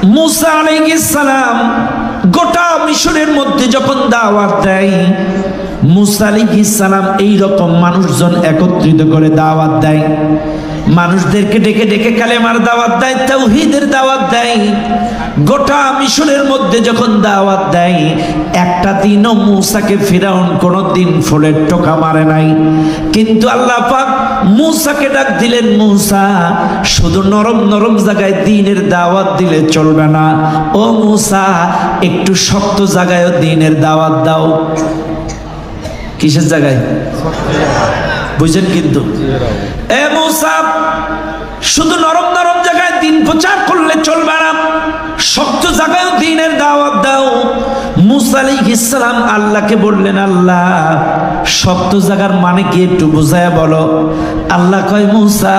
मूसा अलैहिस्सालाम गोटा मिशरेर मध्य যখন দাওয়াত দেয় मूसा अलैहिस्सालाम এই রকম মানুষজন একত্রিত করে দাওয়াত দেয় মানুষদেরকে ডেকে ডেকে কালেমার দাওয়াত দেয় তাওহীদের দাওয়াত দেয় গোটা মিশরের মধ্যে যখন দাওয়াত দেয় একটা দিনও मूसाকে ফিরাউন কোনদিন ফুলের টোকা মারে নাই কিন্তু আল্লাহ পাক मूसाকে ডাক দিলেন मूसा শুধু নরম নরম জায়গায় দ্বীনের দাওয়াত দিলে চলবে না ও मूसा একটু শক্ত জায়গায় দ্বীনের দাওয়াত দাও কিসের জায়গায় বুঝেন কিন্তু এ मूसा শুধু নরম নরম জায়গায় দ্বীন প্রচার করলে চলবে না শক্ত জায়গায় দ্বীনের দাওয়াত দাও मूसा আলাইহিস সালাম আল্লাহকে বললেন আল্লাহ শক্ত জায়গার মানে কি একটু বুঝায়া বলো আল্লাহ কয় मूसा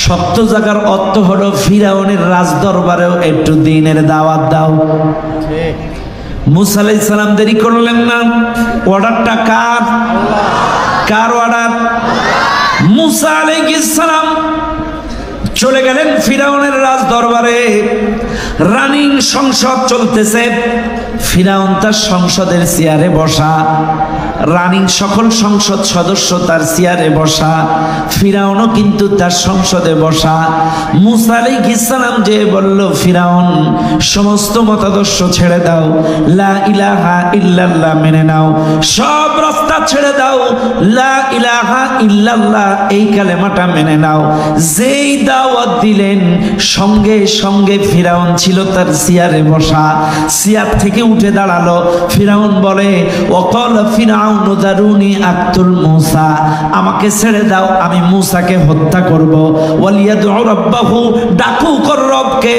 শক্ত জায়গার অর্থ হলো ফিরাউনের রাজদরবারেও একটু দ্বীনের দাওয়াত দাও ঠিক मूसा আলাইহিস সালাম দেরি করলেন না অর্ডারটা কার কার অর্ডার मूसा আলাইহিস সালাম চলে গেলেন ফিরাউনের রাজ দরবারে রানিং সংসদ চলতেছে ফিরাউন তার সংসদের চেয়ারে বসা রানিং সকল সংসদ সদস্য তার চেয়ারে বসা ফিরাউনও কিন্তু তার সংসদে বসা मूसा আলাইহিস সালাম যে বলল ফিরাউন সমস্ত মতাদর্শ ছেড়ে দাও লা ইলাহা ইল্লাল্লাহ মেনে নাও সব রাস্তা ছেড়ে দাও লা ইলাহা ইল্লাল্লাহ এই কালেমাটা মেনে নাও যেই দাওয়াত দিলেন সঙ্গে সঙ্গে ফিরাউন ছিল তার চেয়ারে বসা চেয়ার থেকে উঠে দাঁড়ালো ফিরাউন বলে ওয়াকাল ফিরাউন দারুনি আক্তুল मूसा আমাকে ছেড়ে দাও আমি मूसाকে হত্যা করব ওয়ালিয়াদউ রাব্বাহু ডাকু কর রবকে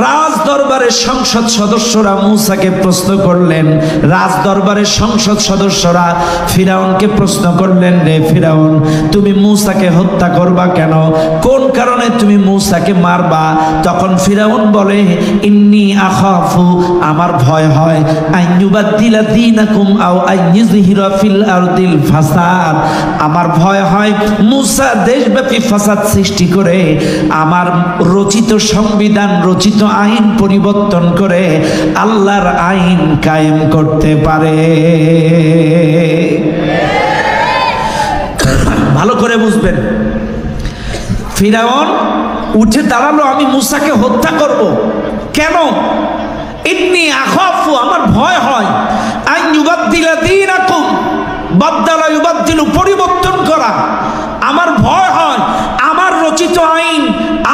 রাজ দরবারের সংসদ সদস্যরা मूसाকে প্রশ্ন করলেন রাজ দরবারের সংসদ সদস্যরা ফিরাউনকে প্রশ্ন করলেন রে ফিরাউন তুমি मूसाকে হত্যা করবা কেন কোন কারণে তুমি मूसाকে মারবা তখন ফিরাউন বলে ইন্নী আখাফু আমার ভয় হয় আইয়ুবাদদিলা দীনাকুম আও আইয়ুযহিরা ফিল আরদিল ফাসাদ আমার ভয় হয় मूसा দেশব্যাপী ফাসাদ সৃষ্টি করে আমার রচিত সংবিধান রচিত আইন পরিবর্তন করে আল্লাহর আইন কায়েম করতে পারে ভালো করে বুঝবেন ফিরাউন উঠে দাঁড়ালো আমি मूसाকে হত্যা করব কেন ইন্নী আখাফু আমার ভয় হয় আন ইউবাদদিলা দীনাকুম বাদদালা ইউবাদদিলু পরিবর্তন করা আমার ভয় হয় আমার রচিত আইন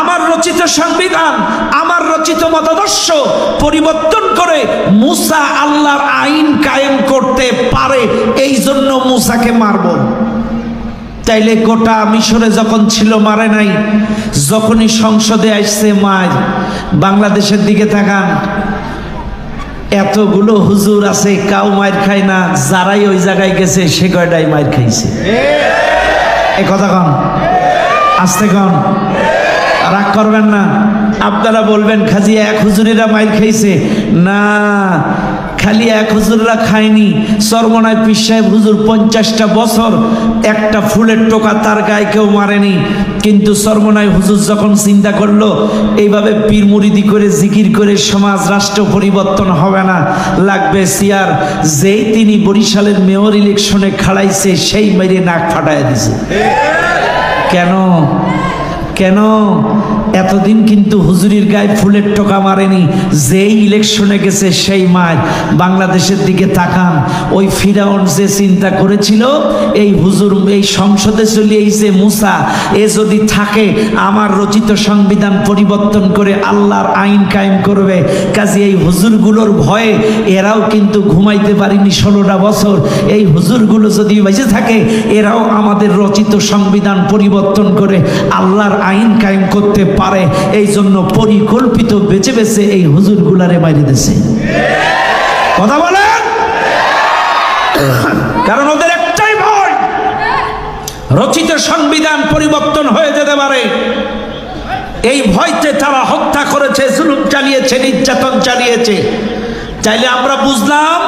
আমার রচিত সংবিধান আমার রচিত মতাদর্শ পরিবর্তন করে मूसा আল্লাহর আইন কায়েম করতে পারে এই জন্য मूसाকে মারব তাইলে গোটা মিশরে যখন ছিল মারে নাই যখনই সংসদে আসছে মার বাংলাদেশের দিকে তাকান এতগুলো হুজুর আছে কাউ মার খায় না যারাই ওই জায়গায় গেছে সে কয়টাই মার খাইছে এই কথা কন আস্তে কন রাগ করবেন না আপনারা বলবেন খাজি এক হুজুরেরা মার খাইছে না খালি এক হুজুররা খায়নি চরমনায় পীর সাহেব হুজুর 50টা বছর একটা ফুলের টোকা তার গায়ে কেউ মারেনি কিন্তু চরমনায় হুজুর যখন চিন্তা করলো এইভাবে পীর মুরিদি করে জিকির করে সমাজ রাষ্ট্র পরিবর্তন হবে না লাগবে চেয়ার যেই তিনি বরিশালের মেয়র ইলেকশনে খাড়াইছে সেই মেরে নাক ফাটায় দিছে কেন কেন এতদিন কিন্তু হুজুরির গায়ে ফুলের টোকা মারেনি যেই ইলেকশনে গেছে সেই মায় বাংলাদেশের দিকে তাকান ওই ফিরাউন যে চিন্তা করেছিল এই হুজুর এই সংসদে চলে এসে मूसा এ যদি থাকে আমার রচিত সংবিধান পরিবর্তন করে আল্লাহর আইন কায়েম করবে কাজে এই হুজুরগুলোর ভয়ে এরাও কিন্তু ঘুমাইতে পারেনি 16টা বছর এই হুজুরগুলো যদি বেঁচে থাকে এরাও আমাদের রচিত সংবিধান পরিবর্তন করে আল্লাহর আইন কায়েম করতে পারে এই জন্য পরিকল্পিত বেঁচে বেঁচে এই হুজুরগুলারে মাইরে দিয়েছে কথা বলেন কারণ ওদের একটাই ভয় রচিত সংবিধান পরিবর্তন হয়ে যেতে পারে এই ভয়তে তারা হত্যা করেছে জুলুম চালিয়েছে নির্যাতন চালিয়েছে চাইলে আমরা বুঝলাম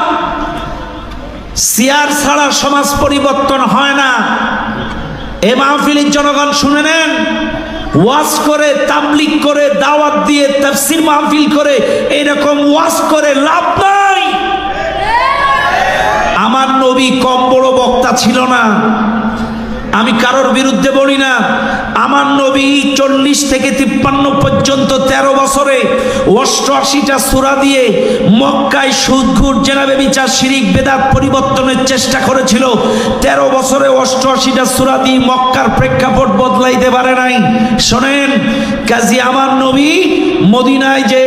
চেয়ার ছাড়া সমাজ পরিবর্তন হয় না। এ মাহফিলের জনগণ শুনে নেন ওয়াজ করে, তাবলীগ করে, দাওয়াত দিয়ে, তাফসীর মাহফিল করে, এরকম ওয়াজ করে লাভ নাই। আমার নবী কম বড় বক্তা ছিল না, আমি কারোর বিরুদ্ধে বলি না। আমার নবী 40 থেকে 53 পর্যন্ত 13 বছরে 88টা সূরা দিয়ে মক্কায় সুদ ঘুষ জেনা ব্যভিচার শিরিক বেদাত পরিবর্তনের চেষ্টা করেছিল। 13 বছরে 88টা সূরা দিয়ে মক্কার প্রেক্ষাপট বদলাইতে পারে নাই। শোনেন, কাজী আমার নবী মদিনায় যে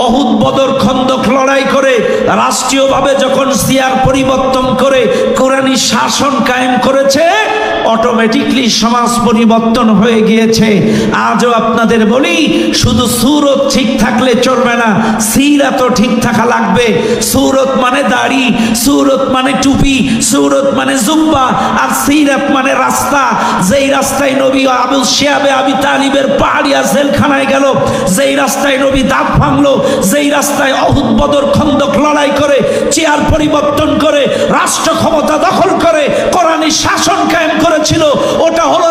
অহুদ বদর খন্দক লড়াই করে রাষ্ট্রীয়ভাবে যখন সিয়ার পরিবর্তন করে কোরআনী শাসন কায়েম করেছে, অটোমেটিকলি সমাজ পরিবর্তন হয়ে গিয়েছে। আজও আপনাদের বলি, শুধু সূরত ঠিক থাকলে চলবে না, সিরাতও ঠিক থাকা লাগবে। সূরত মানে দাড়ি, সূরত মানে টুপি, সূরত মানে জুব্বা, আর সিরাত মানে রাস্তা। যেই রাস্তায় নবী আবু শিহাবে আবি তালিবের পাহাড়িয়া জেলখানায় গেল, যেই রাস্তায় নবী দাঁত ভাঙলো, যেই রাস্তায় অহুদ বদর খন্দক লড়াই করে চেয়ার পরিবর্তন করে রাষ্ট্র ক্ষমতা দখল করে কোরআনী শাসন কায়েম করেছিল, ওটা হলো